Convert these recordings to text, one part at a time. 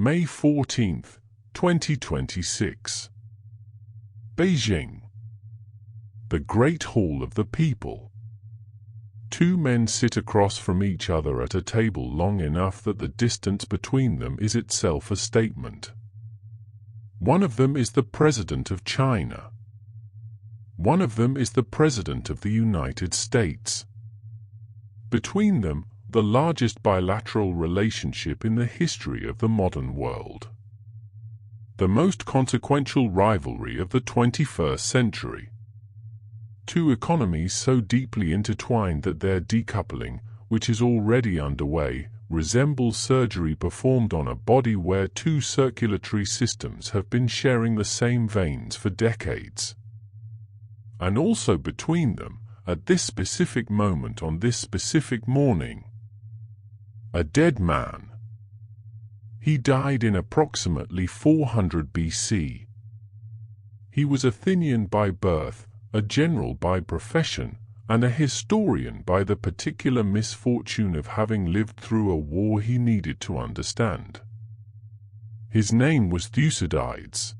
May 14, 2026. Beijing. The Great Hall of the People. Two men sit across from each other at a table long enough that the distance between them is itself a statement. One of them is the President of China. One of them is the President of the United States. Between them, the largest bilateral relationship in the history of the modern world. The most consequential rivalry of the 21st century. Two economies so deeply intertwined that their decoupling, which is already underway, resembles surgery performed on a body where two circulatory systems have been sharing the same veins for decades. And also between them, at this specific moment on this specific morning, a dead man. He died in approximately 400 BC. He was Athenian by birth, a general by profession, and a historian by the particular misfortune of having lived through a war he needed to understand. His name was Thucydides.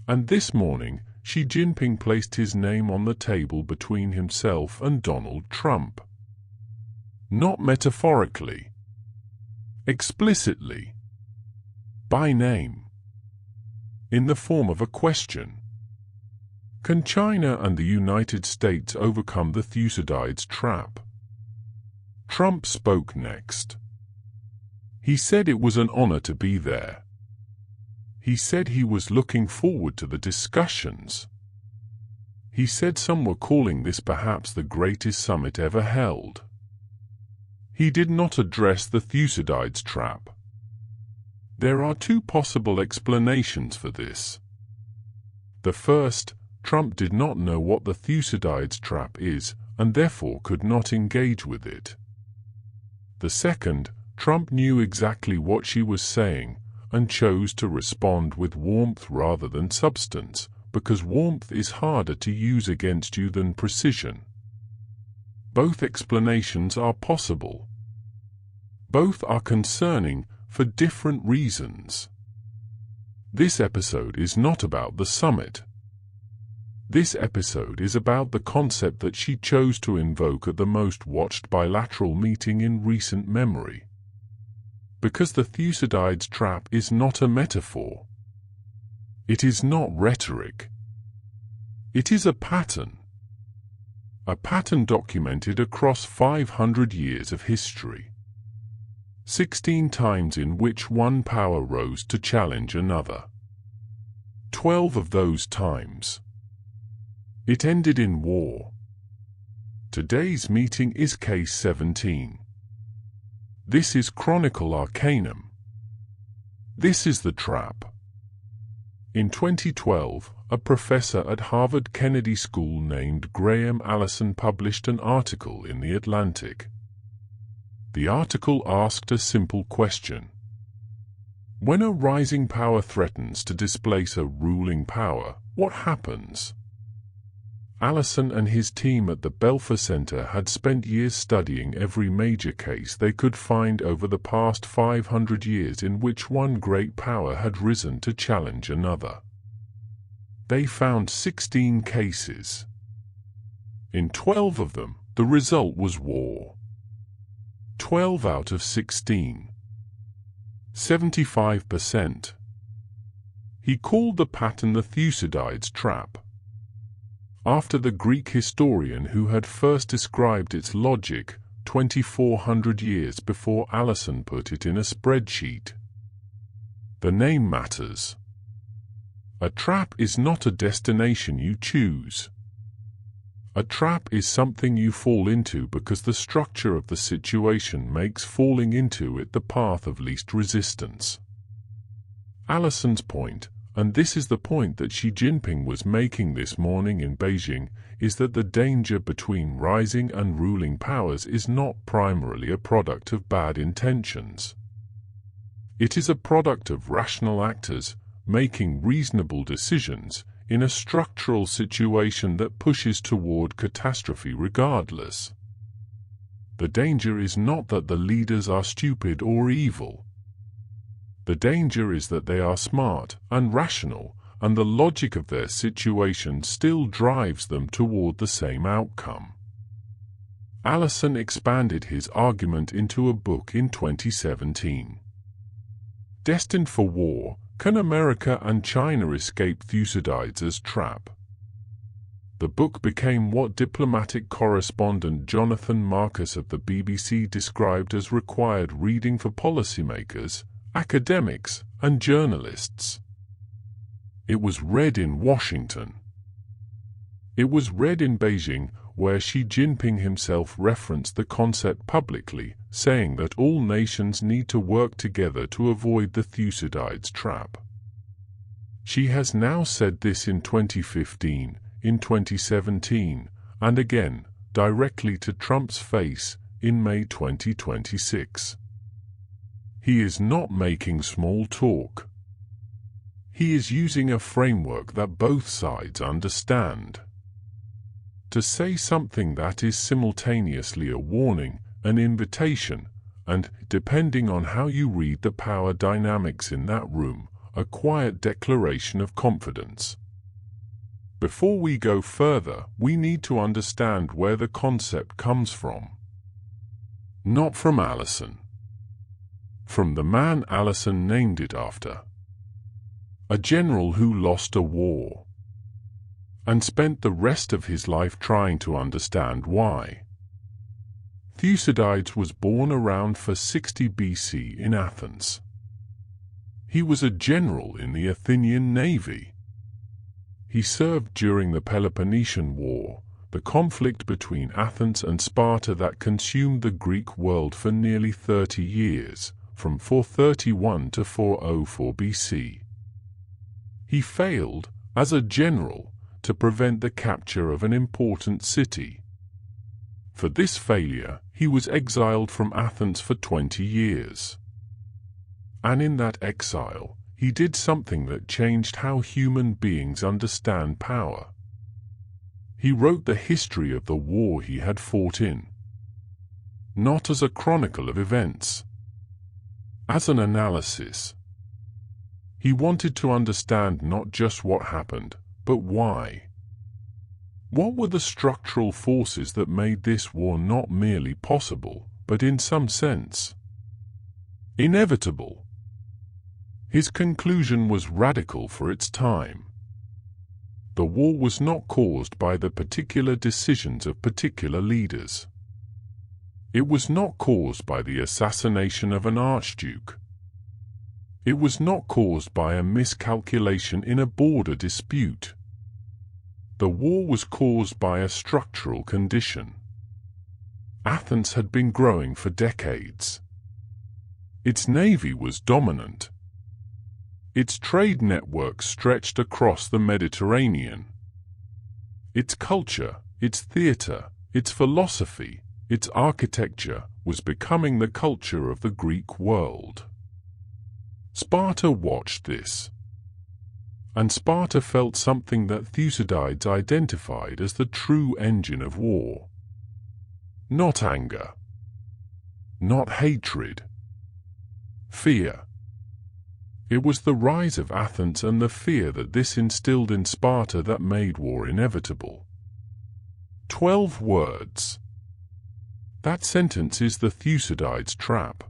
And this morning, Xi Jinping placed his name on the table between himself and Donald Trump. Not metaphorically. Explicitly. By name. In the form of a question. Can China and the United States overcome the Thucydides trap? Trump spoke next. He said it was an honor to be there. He said he was looking forward to the discussions. He said some were calling this perhaps the greatest summit ever held. He did not address the Thucydides trap. There are two possible explanations for this. The first, Trump did not know what the Thucydides trap is, and therefore could not engage with it. The second, Trump knew exactly what she was saying, and chose to respond with warmth rather than substance, because warmth is harder to use against you than precision. Both explanations are possible. Both are concerning, for different reasons. This episode is not about the summit. This episode is about the concept that she chose to invoke at the most watched bilateral meeting in recent memory. Because the Thucydides trap is not a metaphor. It is not rhetoric. It is a pattern. A pattern documented across 500 years of history. 16 times in which one power rose to challenge another. 12 of those times. It ended in war. Today's meeting is case 17. This is Chronicle Arcanum. This is the trap. In 2012, a professor at Harvard Kennedy School named Graham Allison published an article in The Atlantic. The article asked a simple question. When a rising power threatens to displace a ruling power, what happens? Allison and his team at the Belfer Center had spent years studying every major case they could find over the past 500 years in which one great power had risen to challenge another. They found 16 cases. In 12 of them, the result was war. 12 out of 16. 75%. He called the pattern the Thucydides trap, after the Greek historian who had first described its logic 2,400 years before Allison put it in a spreadsheet. The name matters. A trap is not a destination you choose. A trap is something you fall into because the structure of the situation makes falling into it the path of least resistance. Allison's point, and this is the point that Xi Jinping was making this morning in Beijing, is that the danger between rising and ruling powers is not primarily a product of bad intentions. It is a product of rational actors making reasonable decisions in a structural situation that pushes toward catastrophe regardless. The danger is not that the leaders are stupid or evil. The danger is that they are smart and rational, and the logic of their situation still drives them toward the same outcome. Allison expanded his argument into a book in 2017. Destined for War: Can America and China Escape Thucydides' Trap? The book became what diplomatic correspondent Jonathan Marcus of the BBC described as required reading for policymakers, academics, and journalists. It was read in Washington. It was read in Beijing, where Xi Jinping himself referenced the concept publicly, saying that all nations need to work together to avoid the Thucydides trap. Xi has now said this in 2015, in 2017, and again, directly to Trump's face, in May 2026. He is not making small talk. He is using a framework that both sides understand. To say something that is simultaneously a warning, an invitation, and, depending on how you read the power dynamics in that room, a quiet declaration of confidence. Before we go further, we need to understand where the concept comes from. Not from Allison. From the man Allison named it after. A general who lost a war and spent the rest of his life trying to understand why. Thucydides was born around 460 BC in Athens. He was a general in the Athenian navy. He served during the Peloponnesian War, the conflict between Athens and Sparta that consumed the Greek world for nearly 30 years, from 431 to 404 BC. He failed, as a general, to prevent the capture of an important city. For this failure, he was exiled from Athens for 20 years. And in that exile, he did something that changed how human beings understand power. He wrote the history of the war he had fought in. Not as a chronicle of events. As an analysis. He wanted to understand not just what happened, but why. What were the structural forces that made this war not merely possible, but in some sense inevitable? His conclusion was radical for its time. The war was not caused by the particular decisions of particular leaders. It was not caused by the assassination of an archduke. It was not caused by a miscalculation in a border dispute. The war was caused by a structural condition. Athens had been growing for decades. Its navy was dominant. Its trade network stretched across the Mediterranean. Its culture, its theater, its philosophy, its architecture was becoming the culture of the Greek world. Sparta watched this. And Sparta felt something that Thucydides identified as the true engine of war. Not anger. Not hatred. Fear. It was the rise of Athens and the fear that this instilled in Sparta that made war inevitable. 12 words. That sentence is the Thucydides trap.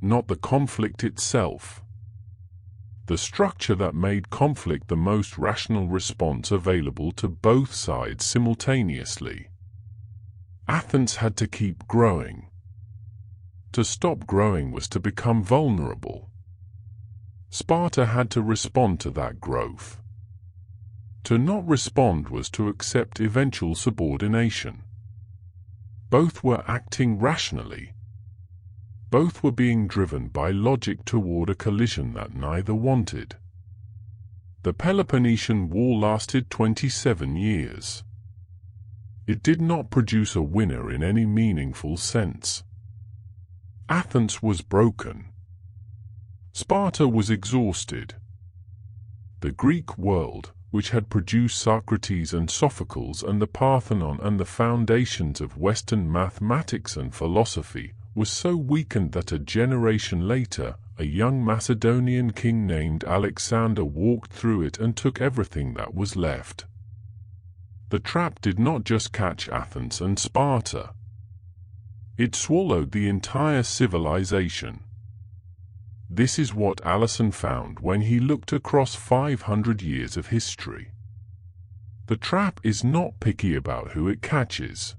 Not the conflict itself. The structure that made conflict the most rational response available to both sides simultaneously. Athens had to keep growing. To stop growing was to become vulnerable. Sparta had to respond to that growth. To not respond was to accept eventual subordination. Both were acting rationally. Both were being driven by logic toward a collision that neither wanted. The Peloponnesian War lasted 27 years. It did not produce a winner in any meaningful sense. Athens was broken. Sparta was exhausted. The Greek world, which had produced Socrates and Sophocles and the Parthenon and the foundations of Western mathematics and philosophy, was so weakened that a generation later, a young Macedonian king named Alexander walked through it and took everything that was left. The trap did not just catch Athens and Sparta. It swallowed the entire civilization. This is what Allison found when he looked across 500 years of history. The trap is not picky about who it catches.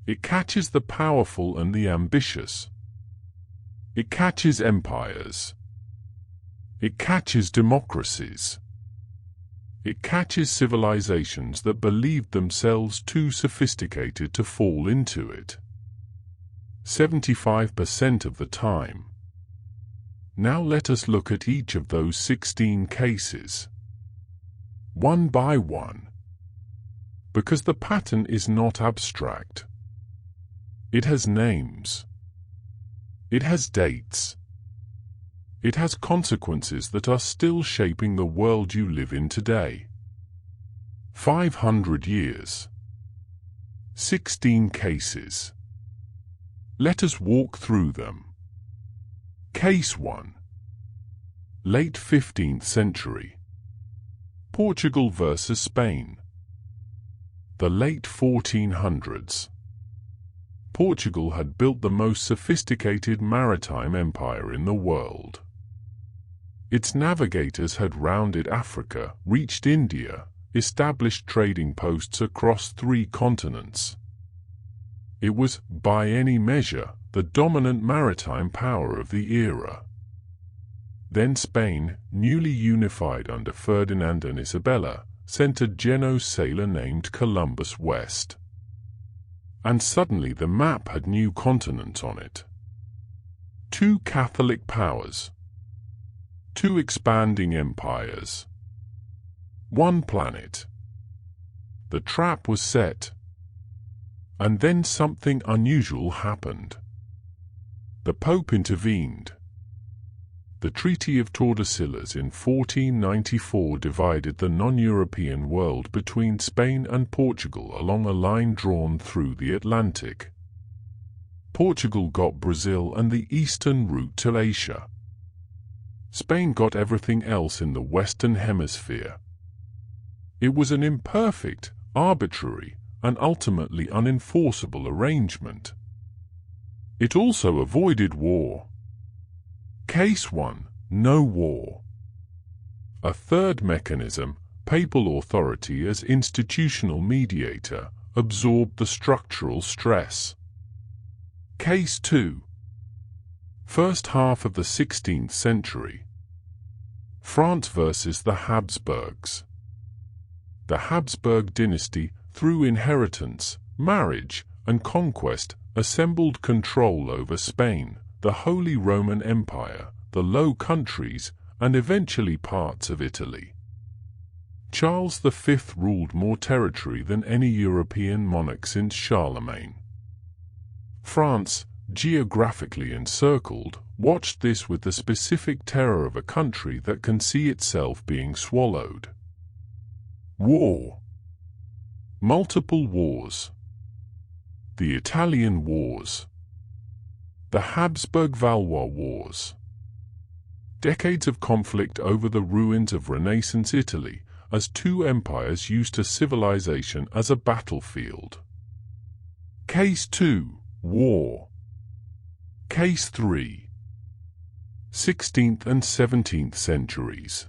It catches the powerful and the ambitious. It catches empires. It catches democracies. It catches civilizations that believed themselves too sophisticated to fall into it. 75% of the time. Now let us look at each of those 16 cases, one by one, because the pattern is not abstract. It has names. It has dates. It has consequences that are still shaping the world you live in today. 500 years. 16 cases. Let us walk through them. Case 1. Late 15th century. Portugal versus Spain. The late 1400s. Portugal had built the most sophisticated maritime empire in the world. Its navigators had rounded Africa, reached India, established trading posts across 3 continents. It was, by any measure, the dominant maritime power of the era. Then Spain, newly unified under Ferdinand and Isabella, sent a Genoese sailor named Columbus west. And suddenly the map had new continents on it. 2 Catholic powers. 2 expanding empires. 1 planet. The trap was set. And then something unusual happened. The Pope intervened. The Treaty of Tordesillas in 1494 divided the non-European world between Spain and Portugal along a line drawn through the Atlantic. Portugal got Brazil and the eastern route to Asia. Spain got everything else in the Western Hemisphere. It was an imperfect, arbitrary, and ultimately unenforceable arrangement. It also avoided war. Case 1. No war. A third mechanism, papal authority as institutional mediator, absorbed the structural stress. Case 2. First half of the 16th century. France versus the Habsburgs. The Habsburg dynasty, through inheritance, marriage, and conquest, assembled control over Spain, the Holy Roman Empire, the Low Countries, and eventually parts of Italy. Charles V ruled more territory than any European monarch since Charlemagne. France, geographically encircled, watched this with the specific terror of a country that can see itself being swallowed. War. Multiple wars. The Italian Wars. The Habsburg-Valois Wars. Decades of conflict over the ruins of Renaissance Italy, as 2 empires used a civilization as a battlefield. Case 2. War. Case 3. 16th and 17th centuries.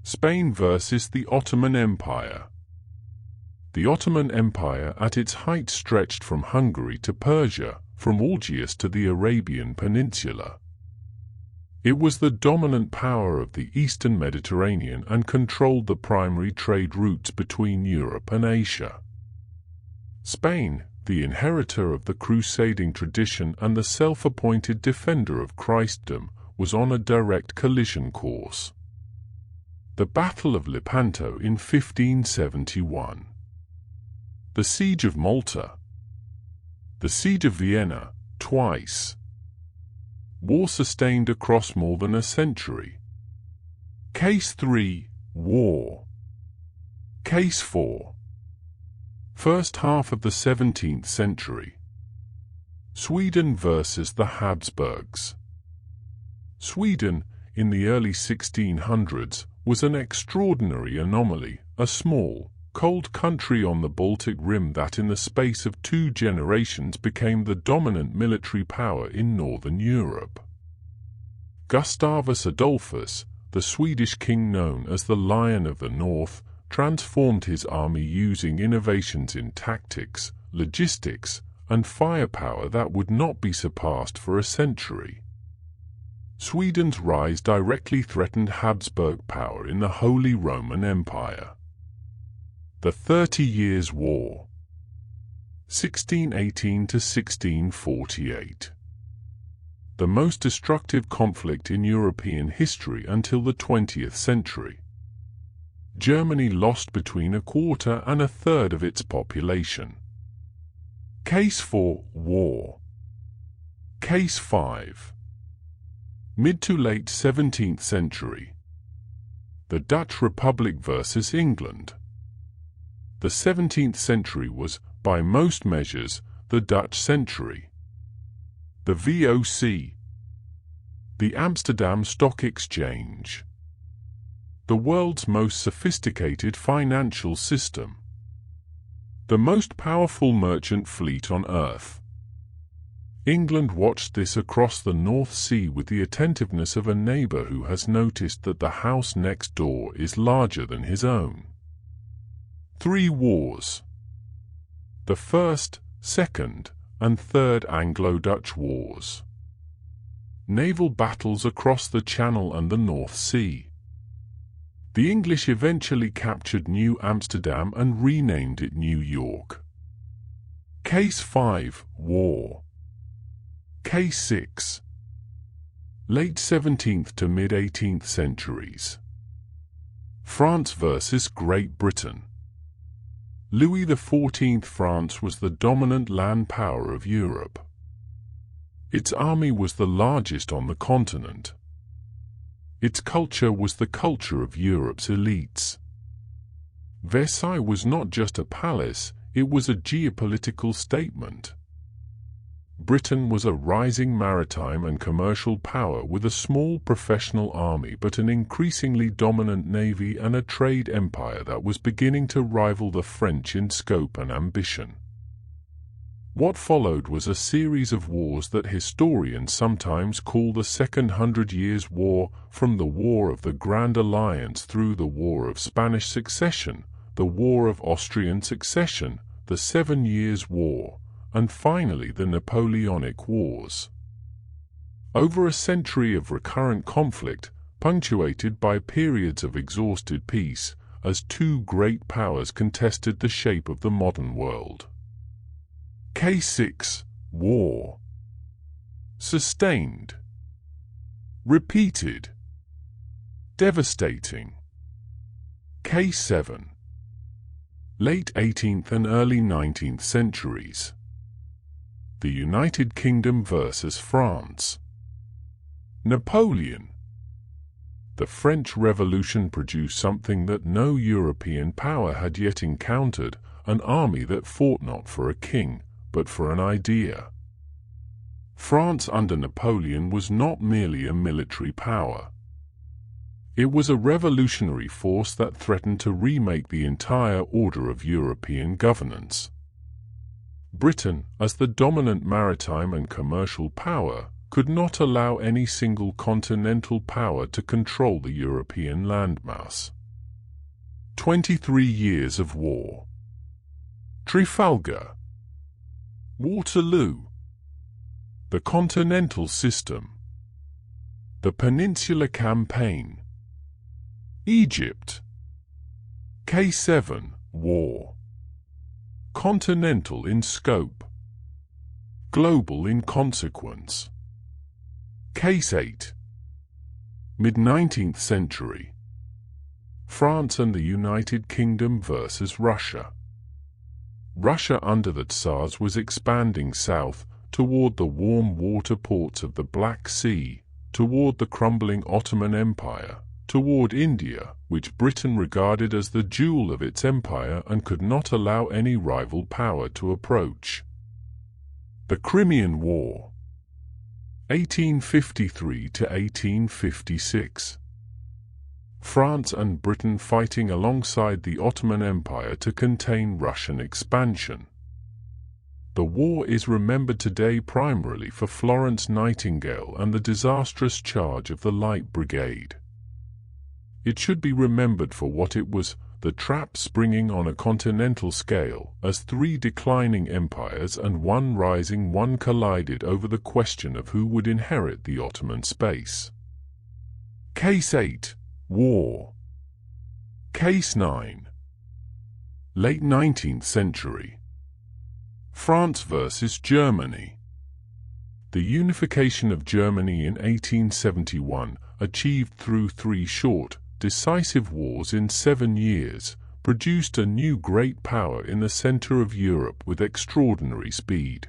Spain versus the Ottoman Empire. The Ottoman Empire at its height stretched from Hungary to Persia, from Algiers to the Arabian Peninsula. It was the dominant power of the Eastern Mediterranean and controlled the primary trade routes between Europe and Asia. Spain, the inheritor of the crusading tradition and the self-appointed defender of Christendom, was on a direct collision course. The Battle of Lepanto in 1571. The Siege of Malta. The Siege of Vienna, twice. War sustained across more than a century. Case 3. War. Case 4. First half of the 17th century. Sweden versus the Habsburgs. Sweden, in the early 1600s, was an extraordinary anomaly, a small, cold country on the Baltic Rim that in the space of 2 generations became the dominant military power in northern Europe. Gustavus Adolphus, the Swedish king known as the Lion of the North, transformed his army using innovations in tactics, logistics, and firepower that would not be surpassed for a century. Sweden's rise directly threatened Habsburg power in the Holy Roman Empire. The 30 Years' War, 1618 to 1648. The most destructive conflict in European history until the 20th century. Germany lost between 1/4 and 1/3 of its population. Case 4, War. Case 5. Mid to late 17th century. The Dutch Republic versus England. The 17th century was, by most measures, the Dutch century. The VOC. The Amsterdam Stock Exchange. The world's most sophisticated financial system. The most powerful merchant fleet on Earth. England watched this across the North Sea with the attentiveness of a neighbor who has noticed that the house next door is larger than his own. 3 wars. The First, Second, and Third Anglo-Dutch Wars. Naval battles across the Channel and the North Sea. The English eventually captured New Amsterdam and renamed it New York. Case 5, War. Case 6. Late 17th to mid-18th centuries. France versus Great Britain. Louis XIV. France was the dominant land power of Europe. Its army was the largest on the continent. Its culture was the culture of Europe's elites. Versailles was not just a palace, it was a geopolitical statement. Britain was a rising maritime and commercial power with a small professional army but an increasingly dominant navy and a trade empire that was beginning to rival the French in scope and ambition. What followed was a series of wars that historians sometimes call the Second Hundred Years' War, from the War of the Grand Alliance through the War of Spanish Succession, the War of Austrian Succession, the 7 Years' War, and finally the Napoleonic Wars. Over a century of recurrent conflict, punctuated by periods of exhausted peace, as 2 great powers contested the shape of the modern world. Case 6, War. Sustained. Repeated. Devastating. Case 7. Late 18th and early 19th centuries. The United Kingdom versus France. Napoleon. The French Revolution produced something that no European power had yet encountered, an army that fought not for a king, but for an idea. France under Napoleon was not merely a military power. It was a revolutionary force that threatened to remake the entire order of European governance. Britain, as the dominant maritime and commercial power, could not allow any single continental power to control the European landmass. 23 Years of War. Trafalgar. Waterloo. The Continental System. The Peninsular Campaign. Egypt. K7, War. Continental in scope. Global in consequence. Case 8. Mid-19th century. France and the United Kingdom versus Russia. Russia under the Tsars was expanding south, toward the warm water ports of the Black Sea, toward the crumbling Ottoman Empire, toward India, which Britain regarded as the jewel of its empire and could not allow any rival power to approach. The Crimean War. 1853 to 1856. France and Britain fighting alongside the Ottoman Empire to contain Russian expansion. The war is remembered today primarily for Florence Nightingale and the disastrous charge of the Light Brigade. It should be remembered for what it was, the trap springing on a continental scale, as three declining empires and one rising one collided over the question of who would inherit the Ottoman space. Case 8. War. Case 9. Late 19th century. France versus Germany. The unification of Germany in 1871, achieved through three short, decisive wars in 7 years, produced a new great power in the center of Europe with extraordinary speed.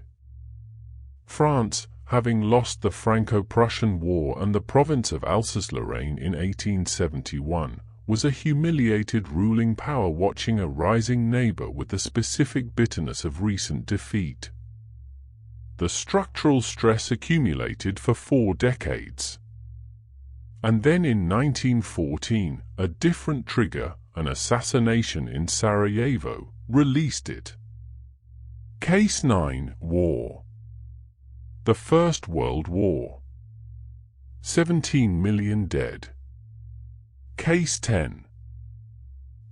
France, having lost the Franco-Prussian War and the province of Alsace-Lorraine in 1871, was a humiliated ruling power watching a rising neighbor with the specific bitterness of recent defeat. The structural stress accumulated for 4 decades. And then in 1914, a different trigger, an assassination in Sarajevo, released it. Case 9. War. The First World War. 17 million dead. Case 10.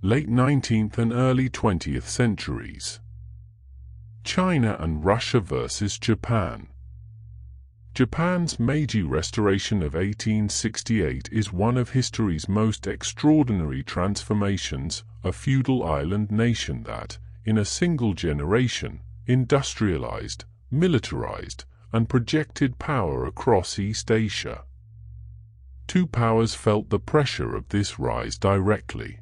Late 19th and early 20th centuries. China and Russia versus Japan. Japan's Meiji Restoration of 1868 is one of history's most extraordinary transformations, a feudal island nation that, in a single generation, industrialized, militarized, and projected power across East Asia. Two powers felt the pressure of this rise directly.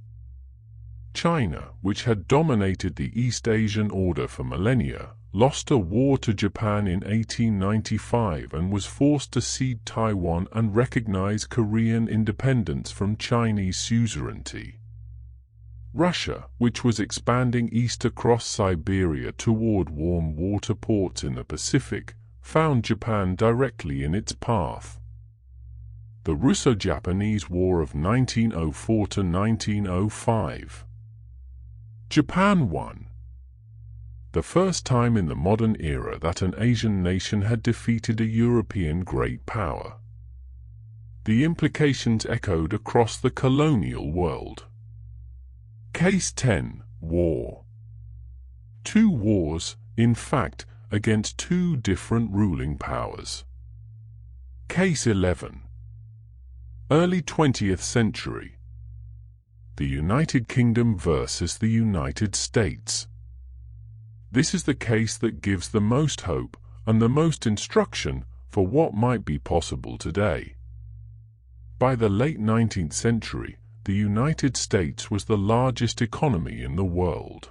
China, which had dominated the East Asian order for millennia, lost a war to Japan in 1895 and was forced to cede Taiwan and recognize Korean independence from Chinese suzerainty. Russia, which was expanding east across Siberia toward warm water ports in the Pacific, found Japan directly in its path. The Russo-Japanese War of 1904 to 1905. Japan won. The first time in the modern era that an Asian nation had defeated a European great power. The implications echoed across the colonial world. Case 10. War. 2 wars, in fact, against 2 different ruling powers. Case 11. Early 20th century. The United Kingdom versus the United States. This is the case that gives the most hope and the most instruction for what might be possible today. By the late 19th century, the United States was the largest economy in the world.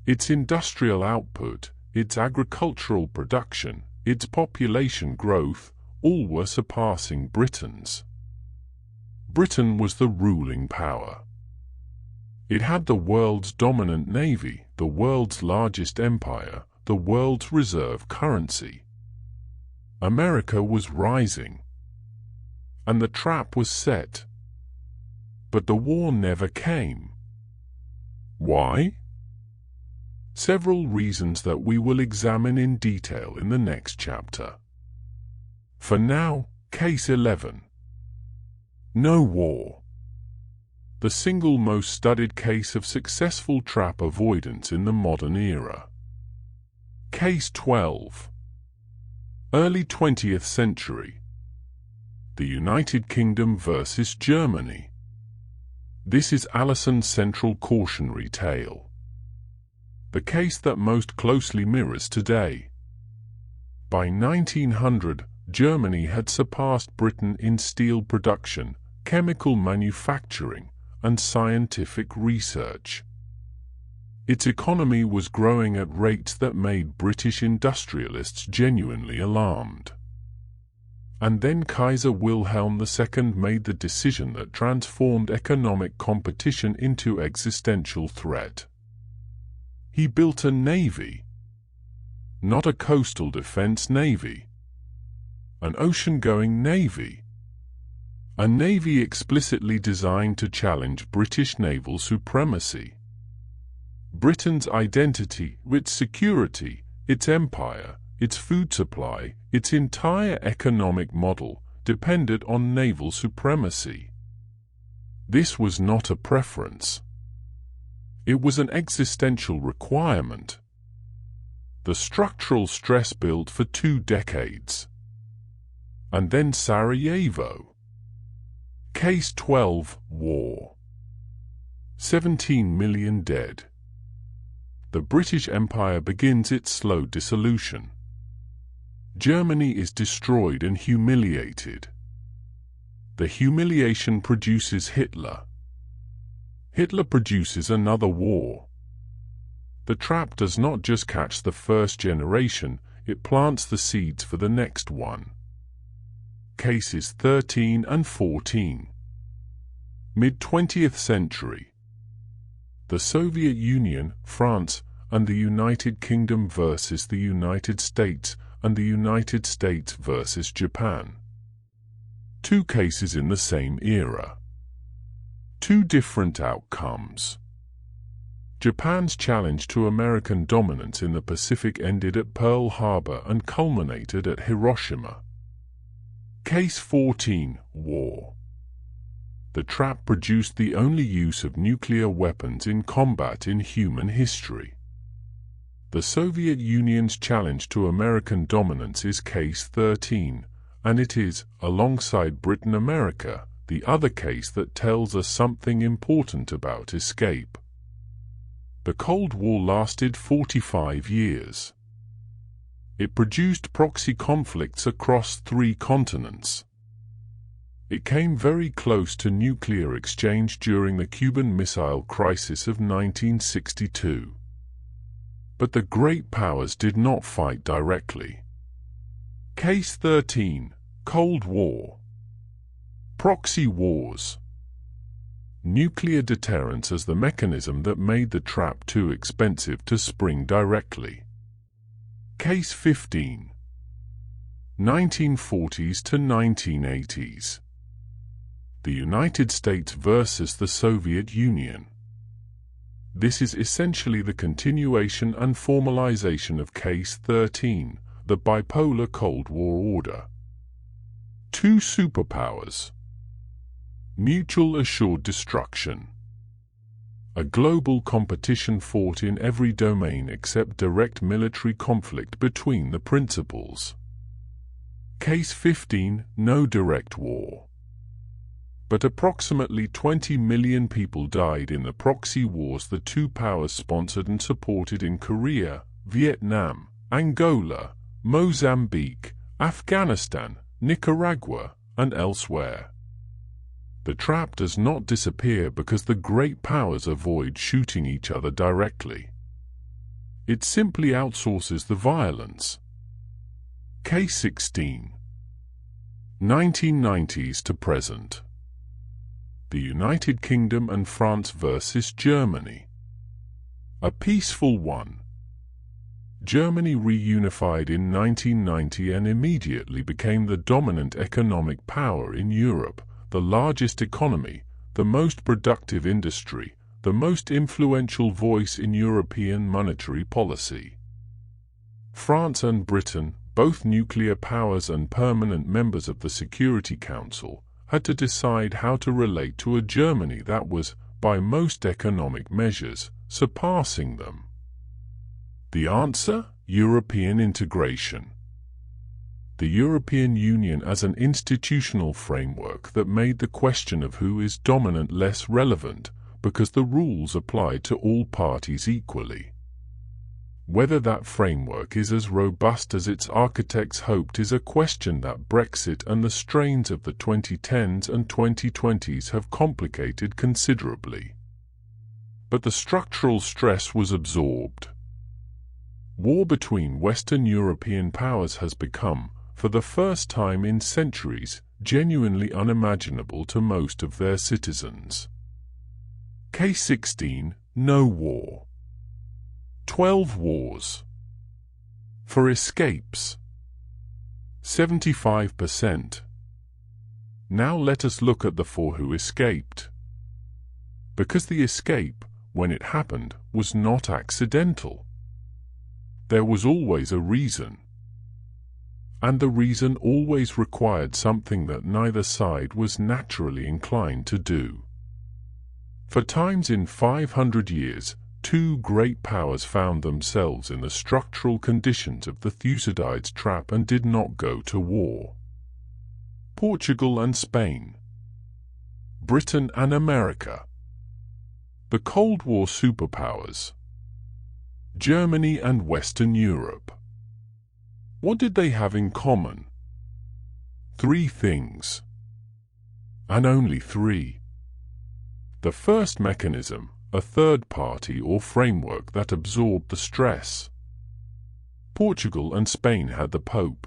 Its industrial output, its agricultural production, its population growth, all were surpassing Britain's. Britain was the ruling power. It had the world's dominant navy, the world's largest empire, the world's reserve currency. America was rising. And the trap was set. But the war never came. Why? Several reasons that we will examine in detail in the next chapter. For now, Case 11. No war. The single most studied case of successful trap avoidance in the modern era. Case 12. Early 20th century. The United Kingdom versus Germany. This is Allison's central cautionary tale. The case that most closely mirrors today. By 1900, Germany had surpassed Britain in steel production, chemical manufacturing, and scientific research. Its economy was growing at rates that made British industrialists genuinely alarmed. And then Kaiser Wilhelm II made the decision that transformed economic competition into existential threat. He built a navy. Not a coastal defense navy. An ocean-going navy. A navy explicitly designed to challenge British naval supremacy. Britain's identity, its security, its empire, its food supply, its entire economic model depended on naval supremacy. This was not a preference. It was an existential requirement. The structural stress built for 2 decades. And then Sarajevo. Case 12, War. 17 million dead. The British Empire begins its slow dissolution. Germany is destroyed and humiliated. The humiliation produces Hitler. Hitler produces another war. The trap does not just catch the first generation, it plants the seeds for the next one. Cases 13 and 14. Mid-20th century. The Soviet Union, France, and the United Kingdom versus the United States, and the United States versus Japan. 2 cases in the same era. 2 different outcomes. Japan's challenge to American dominance in the Pacific ended at Pearl Harbor and culminated at Hiroshima. Case 14, War. The trap produced the only use of nuclear weapons in combat in human history. The Soviet Union's challenge to American dominance is Case 13, and it is, alongside Britain-America, the other case that tells us something important about escape. The Cold War lasted 45 years. It produced proxy conflicts across 3 continents. It came very close to nuclear exchange during the Cuban Missile Crisis of 1962. But the great powers did not fight directly. Case 13, Cold War. Proxy wars. Nuclear deterrence as the mechanism that made the trap too expensive to spring directly. Case 15. 1940s to 1980s. The United States versus the Soviet Union. This is essentially the continuation and formalization of Case 13, the bipolar Cold War order. 2 superpowers. Mutual assured destruction. A global competition fought in every domain except direct military conflict between the principals. Case 15, no direct war. But approximately 20 million people died in the proxy wars the 2 powers sponsored and supported in Korea, Vietnam, Angola, Mozambique, Afghanistan, Nicaragua, and elsewhere. The trap does not disappear because the great powers avoid shooting each other directly. It simply outsources the violence. Case 16. 1990s to present. The United Kingdom and France versus Germany. A peaceful one. Germany reunified in 1990 and immediately became the dominant economic power in Europe, the largest economy, the most productive industry, the most influential voice in European monetary policy. France and Britain, both nuclear powers and permanent members of the Security Council, had to decide how to relate to a Germany that was, by most economic measures, surpassing them. The answer? European integration. The European Union as an institutional framework that made the question of who is dominant less relevant, because the rules applied to all parties equally. Whether that framework is as robust as its architects hoped is a question that Brexit and the strains of the 2010s and 2020s have complicated considerably. But the structural stress was absorbed. War between Western European powers has become, for the first time in centuries, genuinely unimaginable to most of their citizens. Case 16, no war. 12 wars. For escapes. 75%. Now let us look at the four who escaped. Because the escape, when it happened, was not accidental. There was always a reason. And the reason always required something that neither side was naturally inclined to do. For times in 500 years, two great powers found themselves in the structural conditions of the Thucydides trap and did not go to war. Portugal and Spain. Britain and America. The Cold War superpowers. Germany and Western Europe. What did they have in common? Three things. And only three. The first mechanism, a third party or framework that absorbed the stress. Portugal and Spain had the Pope.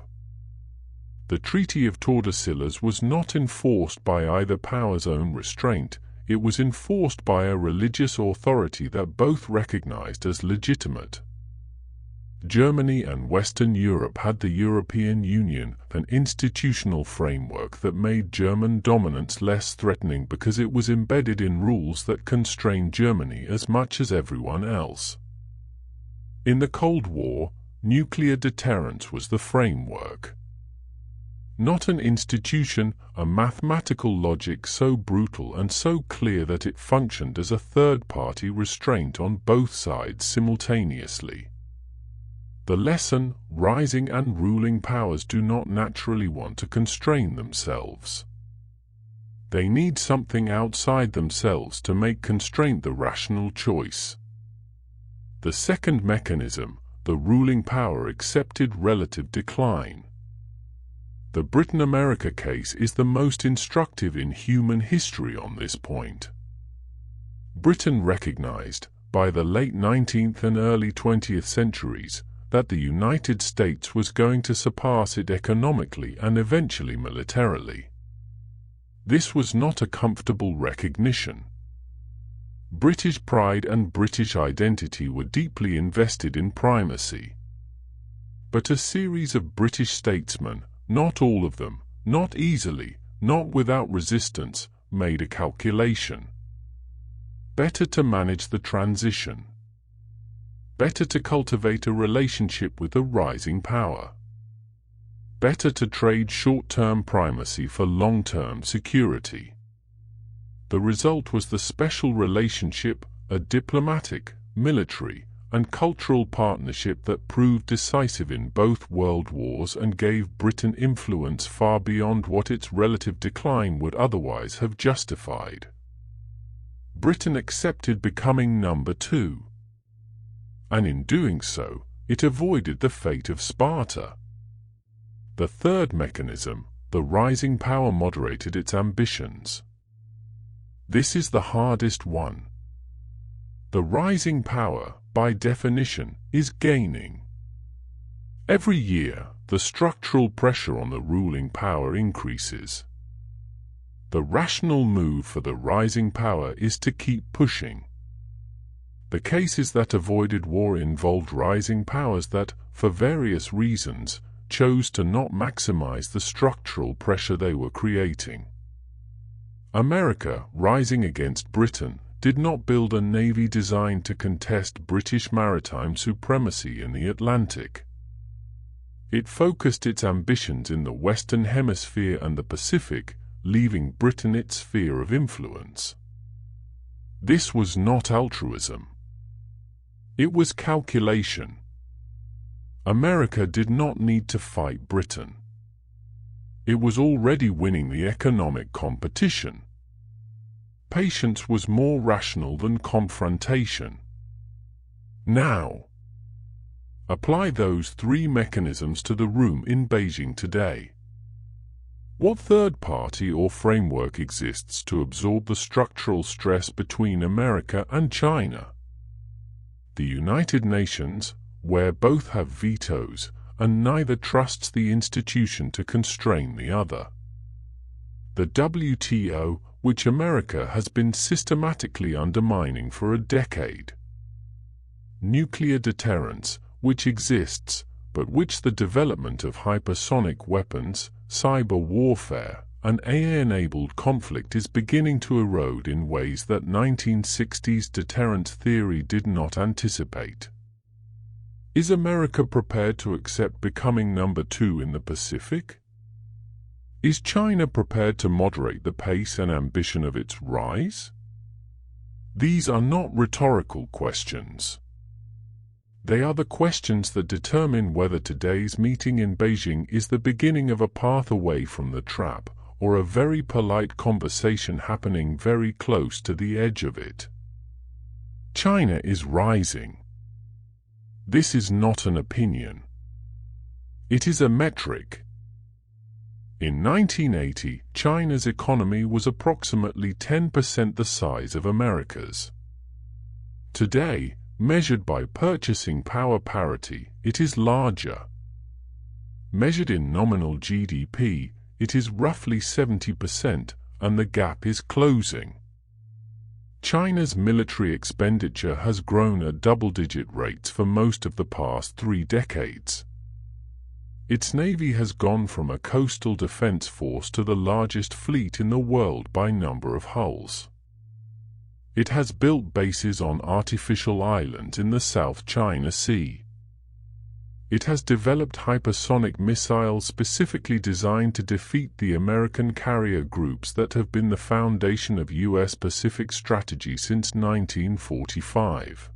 The Treaty of Tordesillas was not enforced by either power's own restraint, it was enforced by a religious authority that both recognized as legitimate. Germany and Western Europe had the European Union, an institutional framework that made German dominance less threatening because it was embedded in rules that constrained Germany as much as everyone else. In the Cold War, nuclear deterrence was the framework. Not an institution, a mathematical logic so brutal and so clear that it functioned as a third-party restraint on both sides simultaneously. The lesson: rising and ruling powers do not naturally want to constrain themselves. They need something outside themselves to make constraint the rational choice. The second mechanism, the ruling power accepted relative decline. The Britain-America case is the most instructive in human history on this point. Britain recognized, by the late 19th and early 20th centuries, that the United States was going to surpass it economically and eventually militarily. This was not a comfortable recognition. British pride and British identity were deeply invested in primacy. But a series of British statesmen, not all of them, not easily, not without resistance, made a calculation. Better to manage the transition. Better to cultivate a relationship with a rising power. Better to trade short-term primacy for long-term security. The result was the special relationship, a diplomatic, military, and cultural partnership that proved decisive in both world wars and gave Britain influence far beyond what its relative decline would otherwise have justified. Britain accepted becoming number two. And in doing so, it avoided the fate of Sparta. The third mechanism, the rising power, moderated its ambitions. This is the hardest one. The rising power, by definition, is gaining. Every year, the structural pressure on the ruling power increases. The rational move for the rising power is to keep pushing. The cases that avoided war involved rising powers that, for various reasons, chose to not maximize the structural pressure they were creating. America, rising against Britain, did not build a navy designed to contest British maritime supremacy in the Atlantic. It focused its ambitions in the Western Hemisphere and the Pacific, leaving Britain its sphere of influence. This was not altruism. It was calculation. America did not need to fight Britain. It was already winning the economic competition. Patience was more rational than confrontation. Now, apply those three mechanisms to the room in Beijing today. What third party or framework exists to absorb the structural stress between America and China? The United Nations, where both have vetoes, and neither trusts the institution to constrain the other. The WTO, which America has been systematically undermining for a decade. Nuclear deterrence, which exists, but which the development of hypersonic weapons, cyber warfare, and AI-enabled conflict is beginning to erode in ways that 1960s deterrence theory did not anticipate. Is America prepared to accept becoming number 2 in the Pacific? Is China prepared to moderate the pace and ambition of its rise? These are not rhetorical questions. They are the questions that determine whether today's meeting in Beijing is the beginning of a path away from the trap, or a very polite conversation happening very close to the edge of it. China is rising. This is not an opinion. It is a metric. In 1980, China's economy was approximately 10% the size of America's. Today, measured by purchasing power parity, it is larger. Measured in nominal GDP, it is roughly 70%, and the gap is closing. China's military expenditure has grown at double-digit rates for most of the past 3 decades. Its navy has gone from a coastal defense force to the largest fleet in the world by number of hulls. It has built bases on artificial islands in the South China Sea. It has developed hypersonic missiles specifically designed to defeat the American carrier groups that have been the foundation of U.S. Pacific strategy since 1945.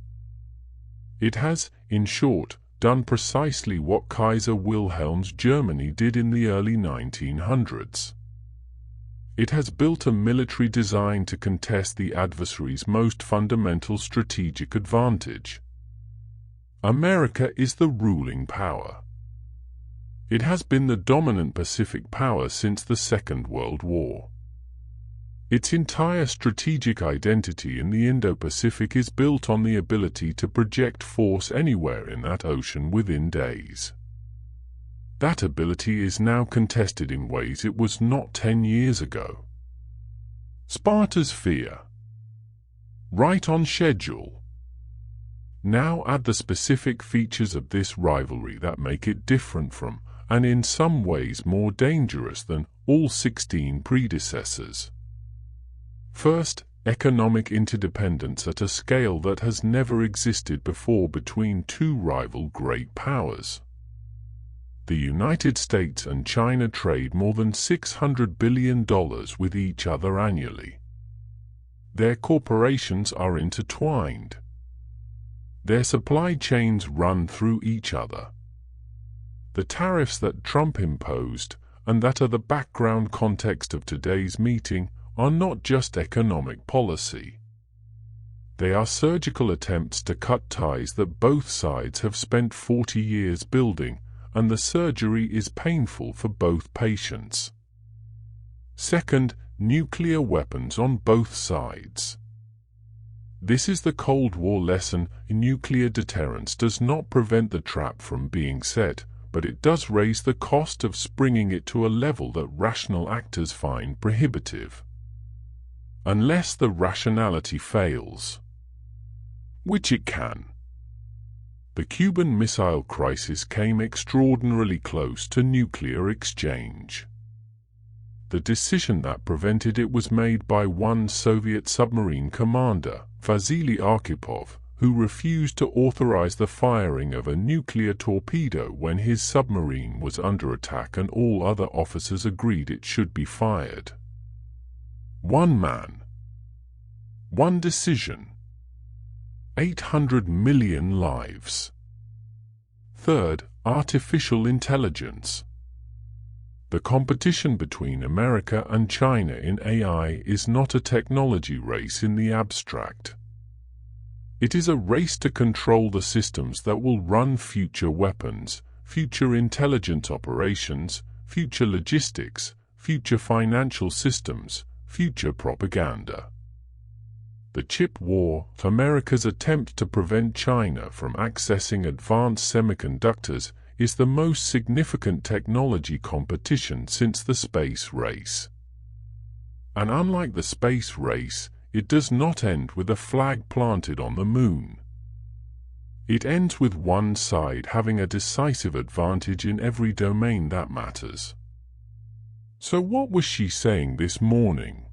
It has, in short, done precisely what Kaiser Wilhelm's Germany did in the early 1900s. It has built a military designed to contest the adversary's most fundamental strategic advantage. America is the ruling power. It has been the dominant Pacific power since the Second World War. Its entire strategic identity in the Indo-Pacific is built on the ability to project force anywhere in that ocean within days. That ability is now contested in ways it was not 10 years ago. Sparta's fear. Right on schedule. Now add the specific features of this rivalry that make it different from, and in some ways more dangerous than, all 16 predecessors. First, economic interdependence at a scale that has never existed before between 2 rival great powers. The United States and China trade more than $600 billion with each other annually. Their corporations are intertwined. Their supply chains run through each other. The tariffs that Trump imposed, and that are the background context of today's meeting, are not just economic policy. They are surgical attempts to cut ties that both sides have spent 40 years building, and the surgery is painful for both patients. Second, nuclear weapons on both sides. This is the Cold War lesson. Nuclear deterrence does not prevent the trap from being set, but it does raise the cost of springing it to a level that rational actors find prohibitive. Unless the rationality fails, which it can. The Cuban Missile Crisis came extraordinarily close to nuclear exchange. The decision that prevented it was made by one Soviet submarine commander, Vasily Arkhipov, who refused to authorize the firing of a nuclear torpedo when his submarine was under attack and all other officers agreed it should be fired. One man. One decision. 800 million lives. Third, artificial intelligence. The competition between America and China in AI is not a technology race in the abstract. It is a race to control the systems that will run future weapons, future intelligence operations, future logistics, future financial systems, future propaganda. The chip war, America's attempt to prevent China from accessing advanced semiconductors, is the most significant technology competition since the space race. And unlike the space race, it does not end with a flag planted on the moon. It ends with one side having a decisive advantage in every domain that matters. So what was she saying this morning?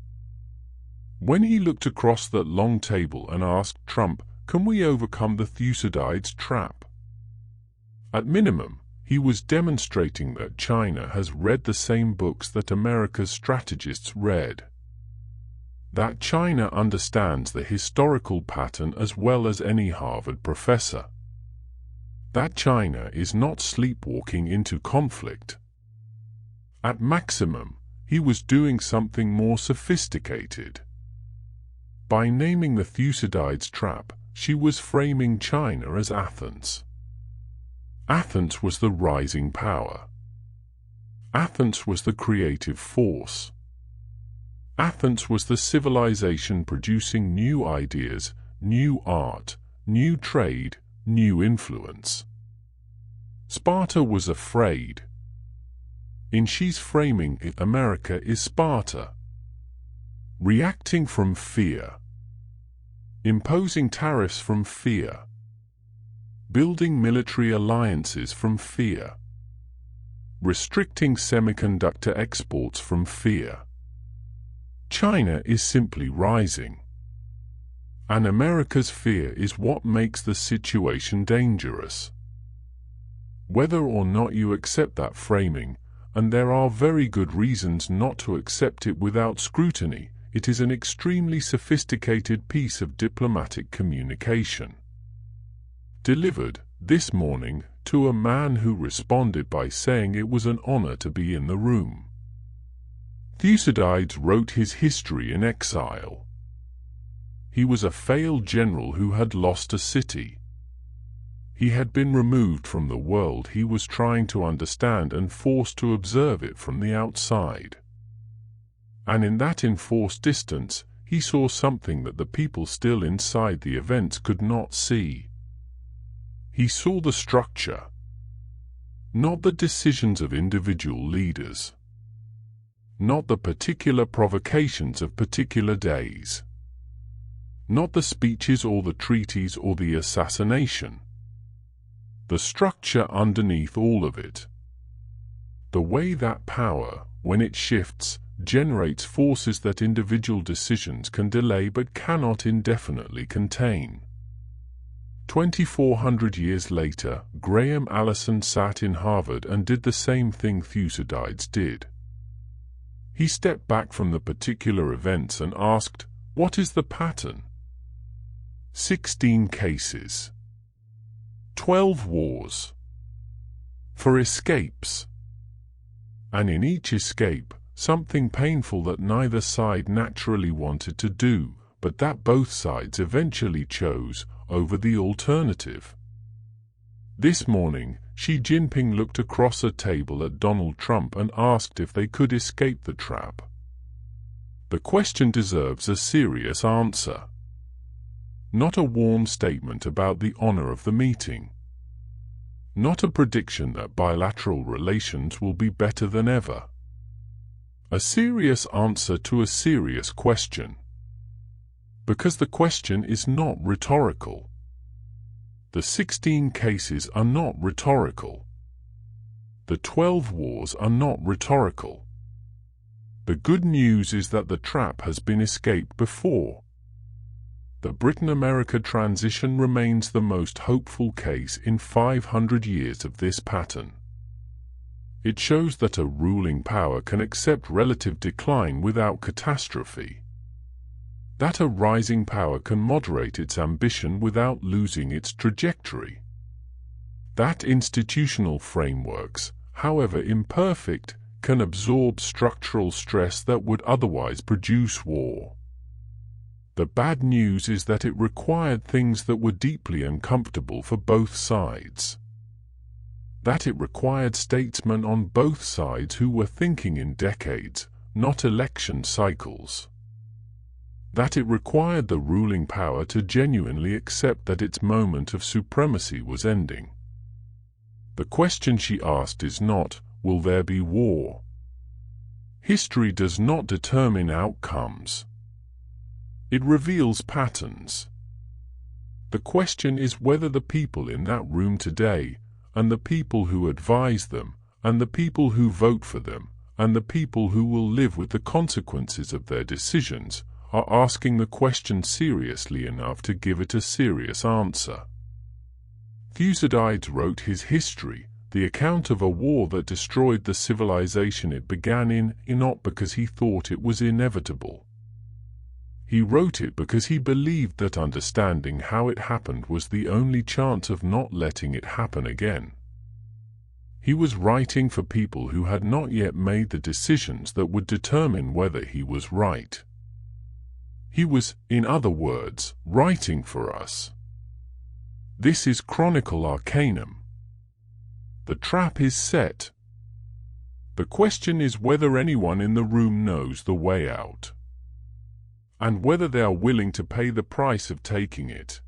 When he looked across that long table and asked Trump, "Can we overcome the Thucydides trap?" At minimum, he was demonstrating that China has read the same books that America's strategists read. That China understands the historical pattern as well as any Harvard professor. That China is not sleepwalking into conflict. At maximum, he was doing something more sophisticated. By naming the Thucydides trap, she was framing China as Athens. Athens was the rising power. Athens was the creative force. Athens was the civilization producing new ideas, new art, new trade, new influence. Sparta was afraid. In she's framing it, America is Sparta. Reacting from fear. Imposing tariffs from fear. Building military alliances from fear. Restricting semiconductor exports from fear. China is simply rising. And America's fear is what makes the situation dangerous. Whether or not you accept that framing, and there are very good reasons not to accept it without scrutiny, it is an extremely sophisticated piece of diplomatic communication. Delivered, this morning, to a man who responded by saying it was an honor to be in the room. Thucydides wrote his history in exile. He was a failed general who had lost a city. He had been removed from the world he was trying to understand and forced to observe it from the outside. And in that enforced distance, he saw something that the people still inside the events could not see. He saw the structure, not the decisions of individual leaders. Not the particular provocations of particular days. Not the speeches or the treaties or the assassination. The structure underneath all of it. The way that power, when it shifts, generates forces that individual decisions can delay but cannot indefinitely contain. 2,400 years later, Graham Allison sat in Harvard and did the same thing Thucydides did. He stepped back from the particular events and asked, what is the pattern? 16 cases. 12 wars. For escapes. And in each escape, something painful that neither side naturally wanted to do, but that both sides eventually chose over the alternative. This morning, Xi Jinping looked across a table at Donald Trump and asked if they could escape the trap. The question deserves a serious answer. Not a warm statement about the honor of the meeting. Not a prediction that bilateral relations will be better than ever. A serious answer to a serious question. Because the question is not rhetorical. The 16 cases are not rhetorical. The 12 wars are not rhetorical. The good news is that the trap has been escaped before. The Britain-America transition remains the most hopeful case in 500 years of this pattern. It shows that a ruling power can accept relative decline without catastrophe. That a rising power can moderate its ambition without losing its trajectory. That institutional frameworks, however imperfect, can absorb structural stress that would otherwise produce war. The bad news is that it required things that were deeply uncomfortable for both sides. That it required statesmen on both sides who were thinking in decades, not election cycles. That it required the ruling power to genuinely accept that its moment of supremacy was ending. The question she asked is not, will there be war? History does not determine outcomes. It reveals patterns. The question is whether the people in that room today, and the people who advise them, and the people who vote for them, and the people who will live with the consequences of their decisions, are asking the question seriously enough to give it a serious answer. Thucydides wrote his history, the account of a war that destroyed the civilization it began in, not because he thought it was inevitable. He wrote it because he believed that understanding how it happened was the only chance of not letting it happen again. He was writing for people who had not yet made the decisions that would determine whether he was right. He was, in other words, writing for us. This is Chronicle Arcanum. The trap is set. The question is whether anyone in the room knows the way out, and whether they are willing to pay the price of taking it.